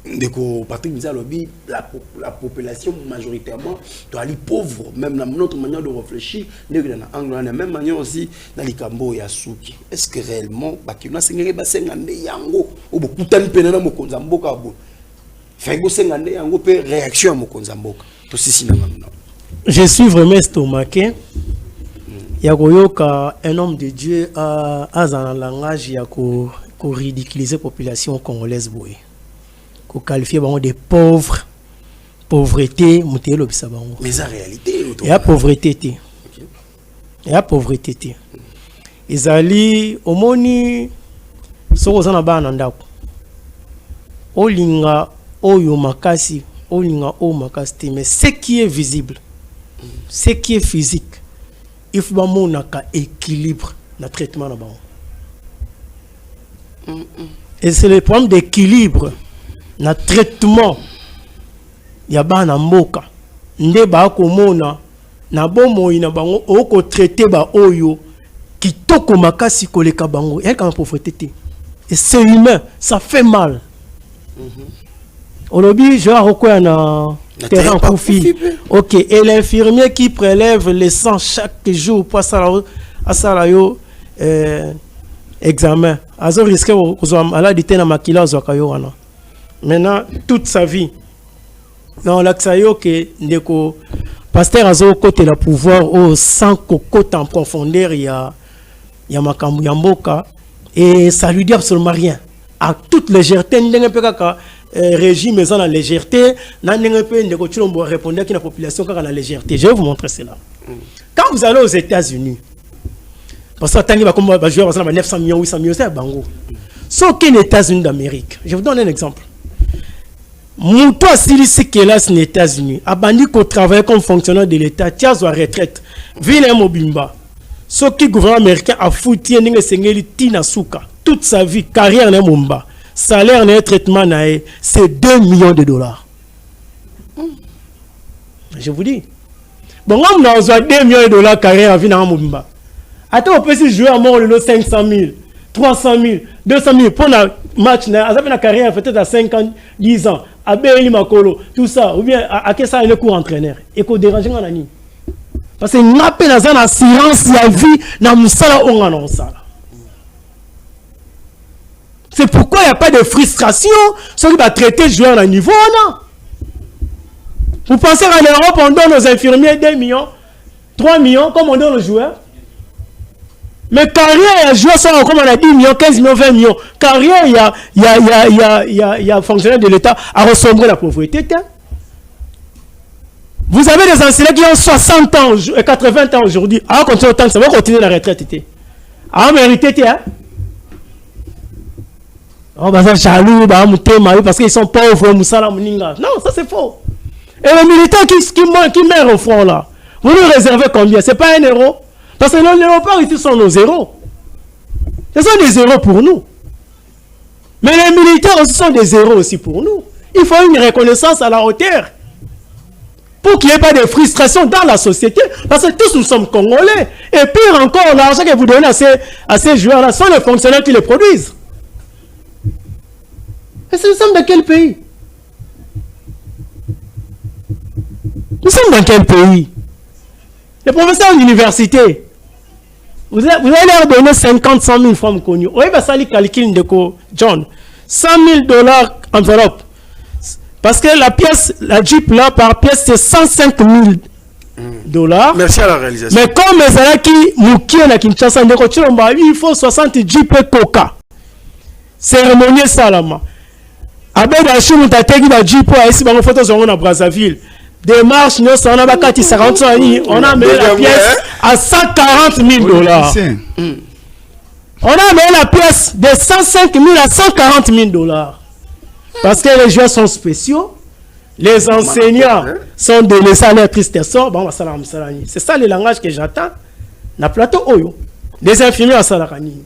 Ndeko Patrick Nzalobi, la population majoritairement doit aller pauvre, même dans notre manière de réfléchir, dans la même manière aussi dans les Cambo et Asuki. Est-ce que réellement, Bakina Sengere Basengande Yango, ou beaucoup de pénal à Mokonzamboka, Faigo Sengande Yango, réaction à Mokonzamboka. Je suis vraiment estomaqué. Yagoyoka, un homme de Dieu, a un langage, il y a ridiculiser la population congolaise. Qu'on qualifie de pauvres, pauvreté, mais en réalité, il y a pauvreté. Il y a pauvreté. Ils allaient au moni, Sorozana Banandako. Olinga, Oyo Makasi, Olinga, O Makasti. Mais ce qui est visible, ce qui est physique, il faut un équilibre dans le traitement. Et c'est le problème d'équilibre. Na traitement ya bana mboka nde ba komona na bomoi na bango oko traiter ba oyo kitoko makasi koleka bango et quand pauvreté et c'est humain, ça fait mal. Olobi je rekoya na terrain profil. OK, et l'infirmier qui prélève le sang chaque jour pour ça yo examen azo risque ko maladie na makila zo kayo wana. Maintenant, toute sa vie, dans l'axayo que ndeko pasteur azo côté la pouvoir au sans cocotte en profondeur il y a makambu yamboka et ça lui dit absolument rien. À toute légèreté, n'engue pe kaka régime dans la légèreté, n'engue pe ndeko chilombo répondre que la population kaka la légèreté. Je vais vous montrer cela. Quand vous allez aux États-Unis, parce que tangi ba comme ba joueur ba 900 millions 800 millions c'est bango. Sauf qu'aux États-Unis d'Amérique, je vous donne un exemple. Mouto Silisi Kelas aux États-Unis, a bandit qu'on travaille comme fonctionnaire de l'État, tiens à retraite, Ville Mobimba. Ce qui le gouvernement américain a foutu Tina Souka, toute sa vie, carrière n'est Mumba, salaire n'est traitement n'est, c'est 2 millions de dollars. Je vous dis. Bon, on a 2 millions de dollars carrière à vie dans Mumba. Attends, on peut se jouer à mort le 500 000, 300 000, 200 000 pour un match, à carrière peut-être à 5 ans, 10 ans. À Béli Makolo, tout ça, ou bien à quel ça un cours entraîneur et qu'on dérange en année. Parce que nous appelons dans l'assurance la vie dans Moussala ou en Sala. C'est pourquoi il n'y a pas de frustration sur qui va traiter le joueur à niveau. Non. Vous pensez qu'en Europe, on donne aux infirmiers 2 millions, 3 millions, comme on donne aux joueurs. Mais carrière, les joueurs sont comme on a 10 millions, 15 millions, 20 millions. Carrière, il y a fonctionnaire de l'État à ressembler la pauvreté. Vous avez des enseignants qui ont 60 ans et 80 ans aujourd'hui. Alors, continuer autant, ça va continuer la retraite. Alors, mérité, on va faire jaloux, parce qu'ils sont pauvres, non, ça c'est faux. Et les militaires qui meurent au front là, vous nous réservez combien? C'est pas 1 euro. Parce que les léopards ici sont nos zéros. Ce sont des zéros pour nous. Mais les militaires aussi sont des zéros aussi pour nous. Il faut une reconnaissance à la hauteur. Pour qu'il n'y ait pas de frustration dans la société. Parce que tous nous sommes Congolais. Et pire encore, l'argent que vous donnez à ces joueurs-là sont les fonctionnaires qui les produisent. Et nous sommes dans quel pays? Nous sommes dans quel pays? Les professeurs d'université, vous allez leur donner 50, 100 000 francs connus. Oui, ça les calcule de John. 100 000 $ enveloppe. Parce que la pièce, la Jeep là, par pièce, c'est 105 000 $. Merci à la réalisation. Mais comme les gens qui mouillent à Kinshasa, il faut 60 Jeep et Coca. Cérémonie salama. Abed Hachim Tategi la Jeep à ici, on photo sur à Brazzaville. Démarche, nous on a bakati 40 on a mis la pièce à 140 000 $. On a mis la pièce de 105 000 à 140 000 $. Parce que les joueurs sont spéciaux, les enseignants sont de les salaires tristessants. Bon, c'est ça le langage que j'attends. Na plateau Oyo. Les infirmiers à Salarani.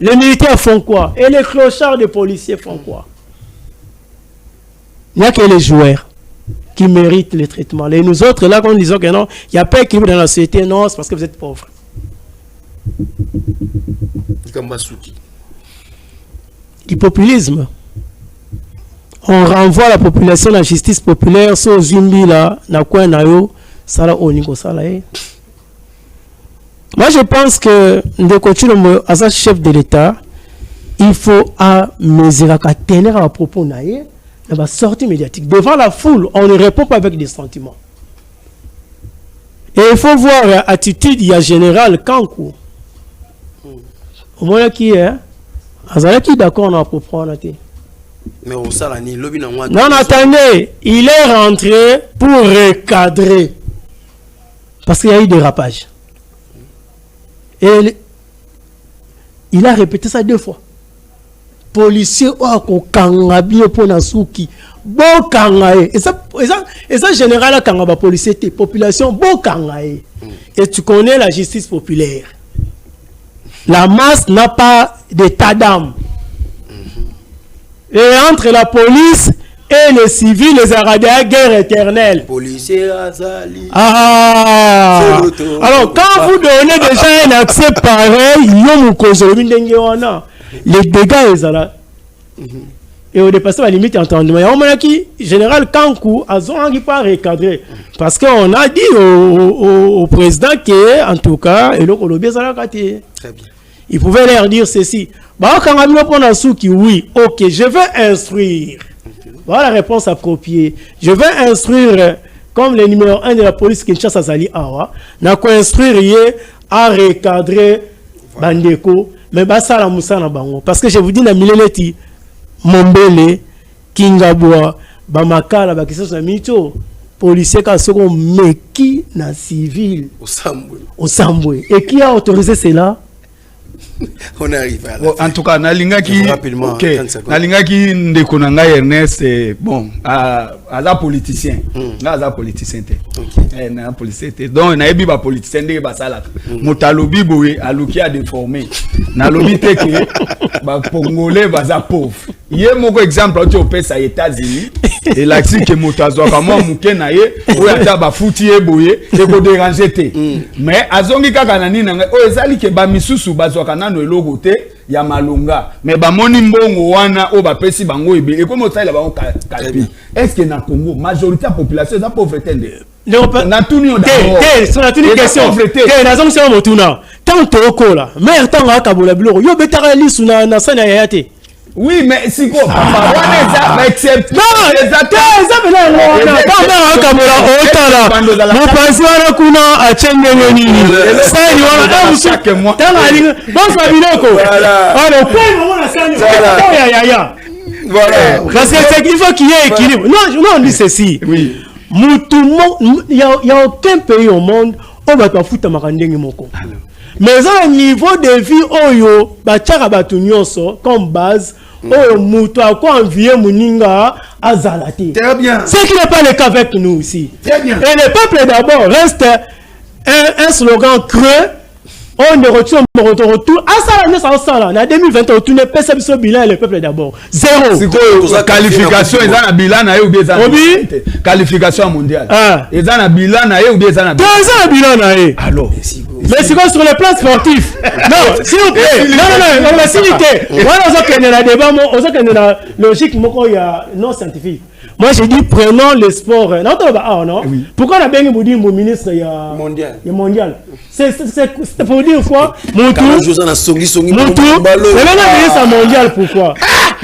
Les militaires font quoi? Et les clochards des policiers font quoi? Il n'y a que les joueurs qui méritent le traitement. Et nous autres, là, quand nous disons que non, il n'y a pas d'équilibre dans la société, non, c'est parce que vous êtes pauvres. Du populisme. on renvoie la population à la justice populaire, so zumbi là, na quoi nayo, ça là, on ça là. Moi, je pense que de continuer à sa chef de l'État, il faut à mesurer qu'à tenir à propos naïe, dans la sortie médiatique. Devant la foule, on ne répond pas avec des sentiments. Et il faut voir l'attitude du général Kankou. Au moins qui est, qui d'accord à propos naïe. Mais au salani, lobby na moi. Non, attendez, il est rentré pour recadrer. Parce qu'il y a eu des rapages. Et il a répété ça 2 fois. Policier ko kanga bien pour Nasuki. Bo kangae. Et ça général kanga ba policier té population bo kangae. Et tu connais la justice populaire. La masse n'a pas d'état d'âme. Et entre la police et les civils, les Arabes, guerre éternelle. Policier Azali. Ah! Alors, quand vous donnez déjà un accès pareil, les dégâts, là. Et au dépassement, à la limite, entendement. Il y a un qui, général Kankou, a pas recadré. Parce qu'on a dit au président que, en tout cas, et le Colombien, ça l'a gâté. Très bien. Il pouvait leur dire ceci. Bah, quand on a prendre Souki, oui, ok, je vais instruire. Voilà la réponse appropriée. Je vais instruire, comme le numéro 1 de la police Kinshasa Zali Awa, n'a qu'à instruire à recadrer Bandeko, mais bah ça la moussa na bango. Parce que je vous dis, na mileleti, Mombele, Kingabwa, Bamakala, Bakiso Mito, policier qui a second meki na civil. Au Sambwe. Et qui a autorisé cela? On arrive à en tout cas, Nalingaki, rapidement, okay. Nalingaki Ndekonanga Ernest, bon, à la politicien. À la politicien. Na politicien. Donc, na ebi ba politicien de ba sala. Motalobi boye aluki a déformé. Na lobi te que ba Congolais ba za pauvre. Yé moko exemple tu opé sa États-Unis et là si que motazo ka mo muke na ye o ya ba futi e boye e ko déranger te. Mais azongi kaka na nini nga o ezali ke ba misusu bazwa kana no eloko te ya malunga mais ba moni mbongo wana o ba pesi bango ebe e komo tsala bango kalpi. Est-ce que na Congo majorité de la population est pauvreté nde? Na tuni on d'abord. C'est une question. Na zongi c'est motuna. Tant toko là. Mais tant ka kabola biloko yo betara lisu na sana ya yate. Oui, mais si quoi, papa, on est excepté. Non, ça fait là, on a pas caméra au temps là. Mon passion à kuna à Tchengenoni. Ça, il y a un chaque mois. T'as la ligne. Bon, ça vient quoi. Alors, pour le moment, la scène. Voilà. Parce que c'est qu'il faut qu'il y ait équilibre. Non, on dit ceci. Oui. Il n'y a aucun pays au monde où on va pas foutre ma rendez moko. Mais à un niveau de vie, oyo, bachara batunyoso comme base. Oh, Moutou a quoi envier Mouninga à Zalati. Très bien. Ce qui n'est pas le cas avec nous ici. Très bien. Et le peuple d'abord reste un slogan creux. On ne retire retour. À ça, là, en 2020, on tourne pas ce bilan le peuple d'abord. Zéro. C'est quoi qualification? Ils ont un bilan ou bien qualification mondiale. Ils ont un bilan ou bien un bilan. Alors. Mais c'est quoi sur le plan sportif? Non, s'il vous plaît. Non, mais s'il vous plaît. Voilà, on a débat, on a logique, non scientifique. Moi, je dis, prenons le sport. Non? Pourquoi on a bien dit mon ministre mondial? C'est pour dire quoi? Mon tour. Ministre mondial, pourquoi?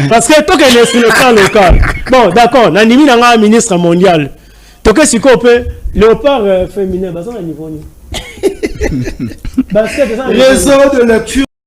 Parce que toi, tu es sur le plan local. Bon, d'accord, on a mis un ministre mondial. Donc, si on peut, léopard féminin, on a niveau. Réseau de lecture.